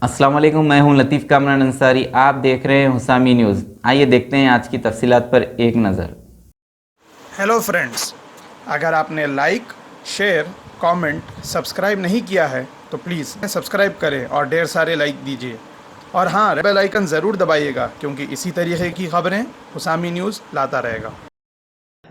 अस्सलाम वालेकुम, मैं हूं लतीफ़ कामरान अंसारी। आप देख रहे हैं हुसामी न्यूज़। आइए देखते हैं आज की तफसीलात पर एक नज़र। हेलो फ्रेंड्स, अगर आपने लाइक, शेयर, कमेंट, सब्सक्राइब नहीं किया है तो प्लीज़ सब्सक्राइब करें और ढेर सारे लाइक दीजिए। और हाँ, बेल आइकन ज़रूर दबाइएगा क्योंकि इसी तरीके की खबरें हुसामी न्यूज़ लाता रहेगा।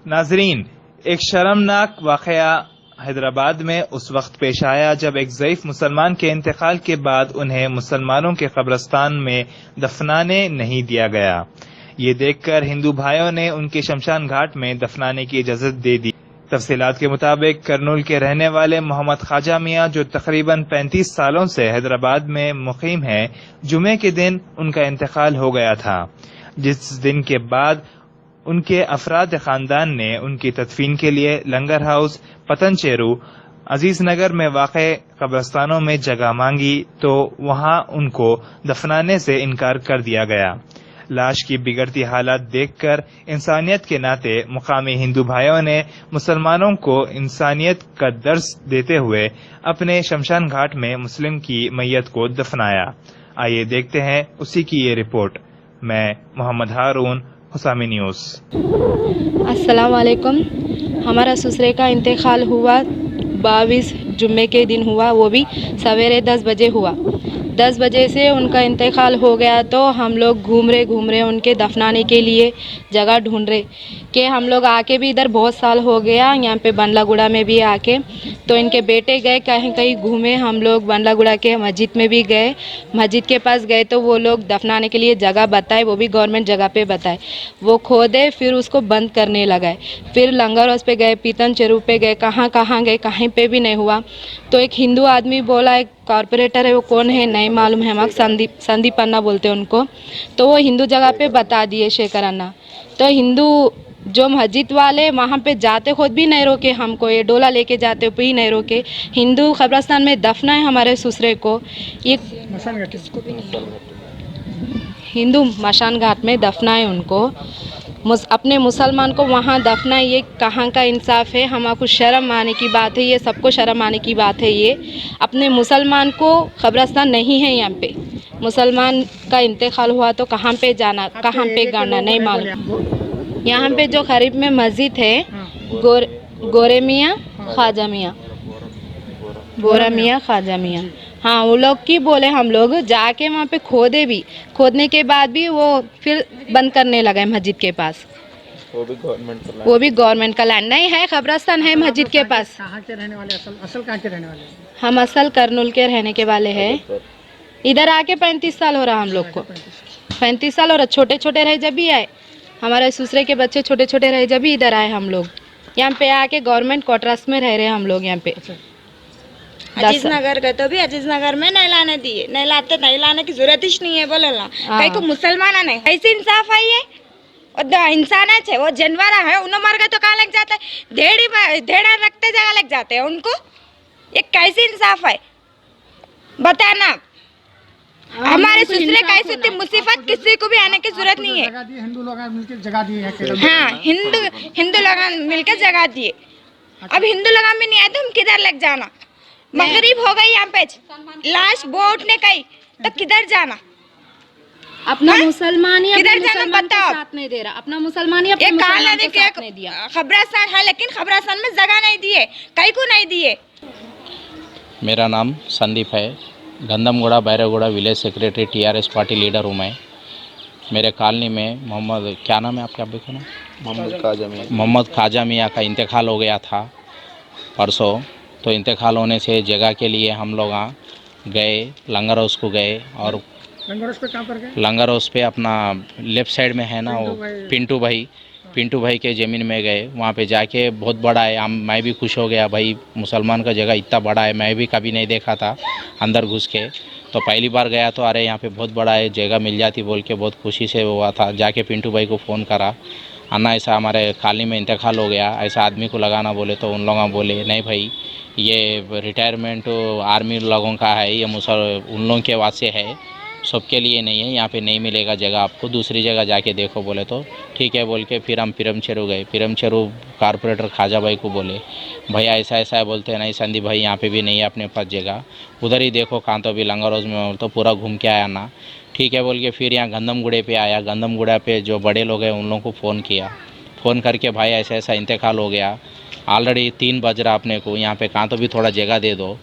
नाजरीन, एक शर्मनाक वाकया हैदराबाद में उस वक्त पेश आया जब एक ज़ईफ मुसलमान के इंतकाल के बाद उन्हें मुसलमानों के कब्रिस्तान में दफनाने नहीं दिया गया। ये देखकर हिंदू भाइयों ने उनके शमशान घाट में दफनाने की इजाज़त दे दी। तफसीलात के मुताबिक करनूल के रहने वाले मोहम्मद ख्वाजा मियाँ, जो तकरीबन 35 सालों से हैदराबाद में मुकीम है, जुमे के दिन उनका इंतकाल हो गया था, जिस दिन के बाद उनके अफराद खानदान ने उनकी तदफीन के लिए लंगर हाउस, पतनचेरू, अजीज नगर में वाक़े कब्रस्तानों में जगह मांगी तो वहां उनको दफनाने से इनकार कर दिया गया। लाश की बिगड़ती हालत देखकर इंसानियत के नाते मुकामी हिंदू भाइयों ने मुसलमानों को इंसानियत का दर्स देते हुए अपने शमशान घाट में मुस्लिम की मैयत को दफनाया। आइए देखते हैं उसी की ये रिपोर्ट। मैं मोहम्मद हारून, हुसामी न्यूज़। अस्सलाम वालेकुम। हमारा ससुरे का इंतकाल हुआ 22 जुम्मे के दिन हुआ, वो भी सवेरे 10 बजे हुआ। 10 बजे से उनका इंतकाल हो गया तो हम लोग घूम रहे उनके दफनाने के लिए जगह ढूंढ रहे कि हम लोग आके भी इधर बहुत साल हो गया, यहाँ पे बंडलागुड़ा में भी आके तो इनके बेटे गए कहीं कहीं घूमे। हम लोग बंडलागुड़ा के मस्जिद में भी गए, मस्जिद के पास गए तो वो लोग दफनाने के लिए जगह बताए, वो भी गवर्नमेंट जगह पे बताए। वो खोदे, फिर उसको बंद करने लगाए। फिर लंगर हाउस पे गए, पीतन चेरू पे गए, कहाँ कहाँ गए, कहीं पे भी नहीं हुआ। तो एक हिंदू आदमी बोला, एक कॉरपोरेटर है, वो कौन है नहीं मालूम है हमारे, संदीप अन्ना बोलते हैं उनको। तो वो हिंदू जगह पे बता दिए, शेखर अन्ना। तो हिंदू जो मस्जिद वाले वहाँ पे जाते खुद भी नहीं रोके हमको, ये डोला लेके जाते भी नहीं रोके। हिंदू कब्रिस्तान में दफना है हमारे ससुरे को, ये हिंदू मशान घाट में दफना है उनको। अपने मुसलमान को वहाँ दफना, ये कहाँ का इंसाफ है? हमको शर्म आने की बात है, ये सबको शर्म आने की बात है। ये अपने मुसलमान को कब्रिस्तान नहीं है यहाँ पे। मुसलमान का इंतकाल हुआ तो कहाँ पे जाना, कहाँ पे गाना नहीं मालूम। यहाँ पे जो करीब में मस्जिद है, गोरे मियाँ ख्वाजा मियाँ, बोरा मियाँ ख्वाजा मियाँ, हाँ वो लोग की बोले। हम लोग जाके वहाँ पे खोदे भी, खोदने के बाद भी वो फिर बंद करने लगा मस्जिद के पास। वो भी गवर्नमेंट का लैंड नहीं है, कब्रिस्तान है मस्जिद के पास। कहाँ के रहने वाले, असल कहाँ के रहने वाले? हम असल करनूल के रहने के वाले हैं। इधर आके 35 साल हो रहा हम लोग को, 35 साल। और छोटे छोटे रहे जब भी आए, हमारे दूसरे के बच्चे छोटे छोटे रहे जब भी इधर आए हम लोग। यहाँ पे आके गवर्नमेंट क्वार्टर्स में रह रहे हैं हम लोग यहाँ पे। अजीज नगर गए तो भी अजीज नगर में नहीं लाने दिए, नहीं लाते, नहीं लाने की जरूरत ही नहीं है बोले ना। कहीं को मुसलमान नहीं, ऐसे इंसाफ आई है। और इंसान है, वो जानवर है, उन्हें मर गए तो कहाँ लग जाता है? धेड़ा रखते जगह लग जाते हैं उनको। ये कैसी इंसाफ है बताना? हमारे ससुरे कैसे थी मुसीबत, किसी को भी आने की जरूरत नहीं है। हिंदू लोग मिलकर जगह दिए हैं। हाँ, हिंदू लोग मिलकर जगह दिए। अब हिंदू लोग में नहीं आए तो हम किधर लग जाना? मगरिब हो गई यहाँ पे, लाश बोट ने कही तो किधर जाना? अपना मुसलमान ही किधर जाना बताओ? साथ नहीं दे रहा, अपना मुसलमान ही अपने मुसलमान को साथ नहीं दिया। खबरास्तान है लेकिन खबरास्तान में जगह नहीं दिए, कहीं को नहीं दिए। मेरा नाम संदीप है, Gandamguda Bairaguda village secretary, TRS party leader हूँ मैं। मेरे कॉलोनी में मोहम्मद, क्या नाम है आपके अब्बे का नाम? मोहम्मद ख्वाजा मियाँ का इंतकाल हो गया था परसों। तो इंतकाल होने से जगह के लिए हम लोग गए, लंगर हाउस को गए। और लंगर हाउस पे कहाँ पर गए? लंगर हाउस पे अपना लेफ़्ट साइड में है ना, वो पिंटू भाई के ज़मीन में गए। वहाँ पे जाके बहुत बड़ा है, मैं भी खुश हो गया भाई, मुसलमान का जगह इतना बड़ा है, मैं भी कभी नहीं देखा था अंदर घुस के। तो पहली बार गया तो अरे यहाँ पे बहुत बड़ा है, जगह मिल जाती बोल के बहुत खुशी से हुआ था। जाके पिंटू भाई को फ़ोन करा, अन्ना ऐसा हमारे कॉलोनी में इंतकाल हो गया, ऐसा आदमी को लगाना बोले। तो उन लोगों बोले नहीं भाई, ये रिटायरमेंट आर्मी लोगों का है, ये उन लोगों के वास्ते है, सबके लिए नहीं है, यहाँ पे नहीं मिलेगा जगह आपको, दूसरी जगह जाके देखो बोले तो ठीक है बोल के फिर हम पिरमचेरू गए। पिरमचेरू कारपोरेटर खाजा भाई को बोले भैया ऐसा ऐसा है, बोलते हैं नहीं संदीप भाई यहाँ पे भी नहीं है अपने पास जगह, उधर ही देखो कहाँ तो भी लंगरोज में, तो पूरा घूम के आया ना। ठीक है बोल के फिर यहाँ गंदमगुड़े पे आया। गंदमगुड़ा पे जो बड़े लोग हैं उन लोगों को फ़ोन किया, फ़ोन करके भाई ऐसा ऐसा इंतकाल हो गया, ऑलरेडी 3 बज रहा अपने को, यहाँ पे कहाँ तो भी थोड़ा जगह दे दो,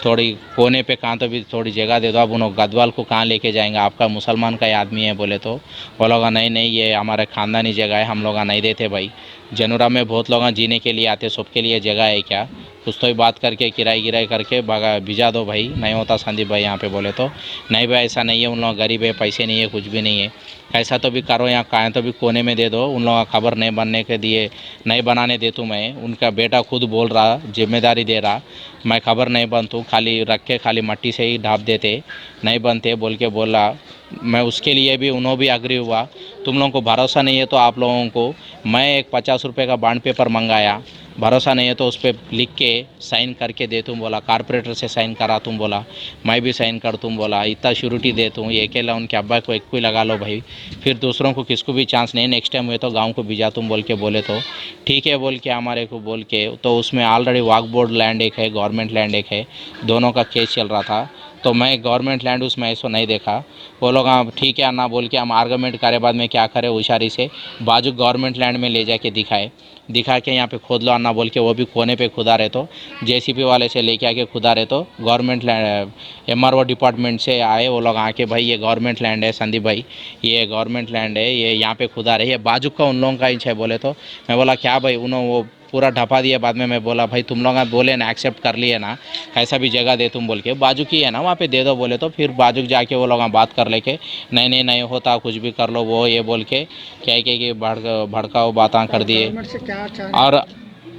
थोड़ी कोने पे कहाँ तो भी थोड़ी जगह दे दो। अब उन्होंने गदवाल को कहाँ लेके जाएंगे, आपका मुसलमान का ही आदमी है बोले तो बोलोगा नहीं नहीं ये हमारे ख़ानदानी जगह है, हम लोग नहीं देते भाई। जनूरा में बहुत लोग जीने के लिए आते, सबके लिए जगह है क्या, कुछ तो ही बात करके किराए गिराई करके भगा भिजा दो भाई, नहीं होता संदीप भाई यहाँ पे बोले तो नहीं भाई ऐसा नहीं है, उन लोग गरीब है, पैसे नहीं है, कुछ भी नहीं है, कैसा तो भी करो, यहाँ कहाँ तो भी कोने में दे दो। उन लोगों का खबर नहीं बनने के दिए, नहीं बनाने दे तू, मैं उनका बेटा खुद बोल रहा, जिम्मेदारी दे रहा, मैं खबर नहीं बनतू, खाली रख के खाली मट्टी से ही ढाप देते, नहीं बनते बोल के बोला। मैं उसके लिए भी उन्होंने भी अग्री हुआ। तुम लोगों को भरोसा नहीं है तो आप लोगों को मैं एक 50 रुपये का बॉन्ड पेपर मंगाया, भरोसा नहीं है तो उस पर लिख के साइन करके दे तुम बोला, कारपोरेटर से साइन करा तुम बोला, मैं भी साइन कर तुम बोला, इतना श्योरिटी दे तुम, ये अकेला उनके अब्बा को एक कोई लगा लो भाई, फिर दूसरों को किसको भी चांस नहीं, नेक्स्ट टाइम हुए तो गांव को भिजा तुम बोल के बोले तो ठीक है बोल के हमारे को बोल के, तो उसमें ऑलरेडी वक्फ बोर्ड लैंड एक है, गवर्नमेंट लैंड एक है, दोनों का केस चल रहा था। तो मैं गवर्नमेंट लैंड उसमें ऐसा नहीं देखा, वो लोग हाँ ठीक है ना बोल के हम आर्गूमेंट करे, बाद में क्या करे होशियारी से बाजू गवर्नमेंट लैंड में ले जाके दिखा के यहाँ पे खोद लो अन्ना बोल के, वो भी कोने पे खुदा रहे तो जेसीबी वाले से लेके आके खुदा रहे तो गवर्नमेंट लैंड MRO डिपार्टमेंट से आए वो लोग आके भाई ये गवर्नमेंट लैंड है संदीप भाई, ये गवर्नमेंट लैंड है, ये यहाँ पे खुदा रहे, ये बाजू का उन लोगों का ही है बोले तो मैं बोला क्या भाई, उन्होंने वो पूरा ढपा दिया। बाद में मैं बोला भाई तुम लोग बोले ना एक्सेप्ट कर लिए ना, कैसा भी जगह दे तुम बोल के, बाजू की है ना वहाँ पे दे दो बोले तो फिर बाजू जाके वो लोग बात कर लेके नहीं नहीं नहीं होता कुछ भी कर लो वो ये बोल के क्या कि भड़काओ बातें कर दिए गवर्नमेंट से क्या चाह और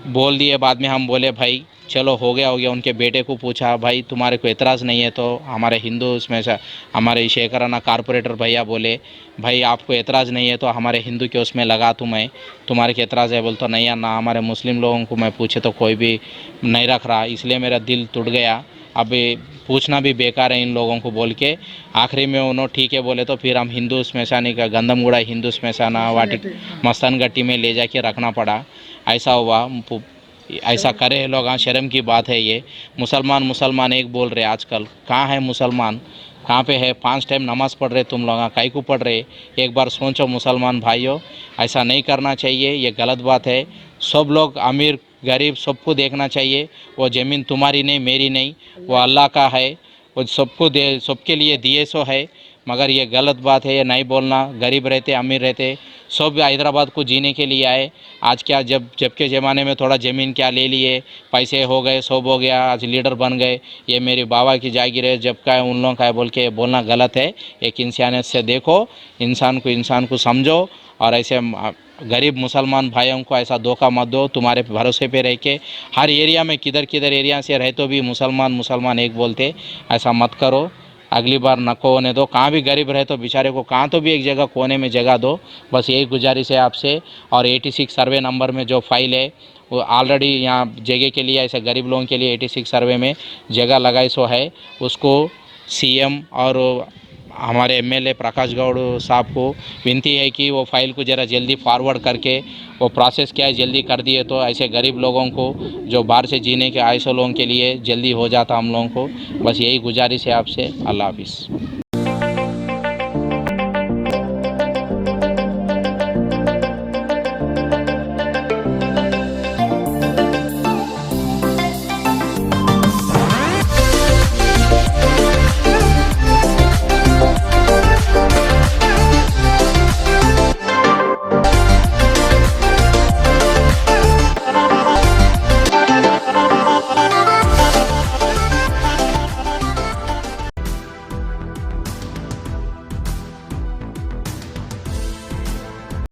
बोल दिए। बाद में हम बोले भाई चलो हो गया। उनके बेटे को पूछा भाई तुम्हारे को एतराज़ नहीं है, तो हमारे हिंदू उसमें से हमारे शेखराना कारपोरेटर भैया बोले भाई आपको एतराज़ नहीं है तो हमारे हिंदू के उसमें लगा तुम्हें, तुम्हारे के एतराज़ है बोल तो नहीं है ना, हमारे मुस्लिम लोगों को मैं पूछे तो कोई भी नहीं रख रहा, इसलिए मेरा दिल टूट गया, अब पूछना भी बेकार है इन लोगों को बोल के आखिरी में उन्होंने ठीक है बोले तो फिर हम हिंदू स्मशानी का गंदमगुड़ा हिंदू स्मशाना वाटी मस्तान गट्टी में ले जाके रखना पड़ा। ऐसा हुआ, ऐसा करे लोग, हाँ शर्म की बात है ये। मुसलमान एक बोल रहे आजकल, कहाँ है मुसलमान, कहाँ पे है? 5 टाइम नमाज पढ़ रहे तुम लोग, काहे को पढ़ रहे? एक बार सोचो मुसलमान भाइयों, ऐसा नहीं करना चाहिए, ये गलत बात है। सब लोग अमीर गरीब सबको देखना चाहिए, वो ज़मीन तुम्हारी नहीं मेरी नहीं, वो अल्लाह का है, वो सबको दे, सबके लिए दिए सो है, मगर ये गलत बात है, ये नहीं बोलना। गरीब रहते अमीर रहते सब हैदराबाद को जीने के लिए आए। आज क्या जब के ज़माने में थोड़ा ज़मीन क्या ले लिए, पैसे हो गए, सब हो गया, आज लीडर बन गए, ये मेरी बाबा की जागीर है, जब का है उन लोगों का है बोल के बोलना गलत है। एक इंसानियत से देखो, इंसान को समझो, और ऐसे गरीब मुसलमान भाइयों को ऐसा धोखा मत दो। तुम्हारे भरोसे पे रह के हर एरिया में किधर एरिया से रहे तो भी मुसलमान एक बोलते, ऐसा मत करो। अगली बार नको होने दो, कहाँ भी गरीब रहे तो बेचारे को कहाँ तो भी एक जगह कोने में जगह दो, बस यही गुजारिश है आपसे। और 86 सर्वे नंबर में जो फाइल है वो ऑलरेडी यहाँ जगह के लिए ऐसे गरीब लोगों के लिए 86 सर्वे में जगह लगाई सो है, उसको CM और हमारे MLA प्रकाश गौड़ साहब को विनती है कि वो फाइल को ज़रा जल्दी फॉरवर्ड करके वो प्रोसेस क्या है जल्दी कर दिए तो ऐसे गरीब लोगों को जो बाहर से जीने के आए सो लोगों के लिए जल्दी हो जाता हम लोगों को। बस यही गुजारिश है आपसे। अल्लाह हाफिज़।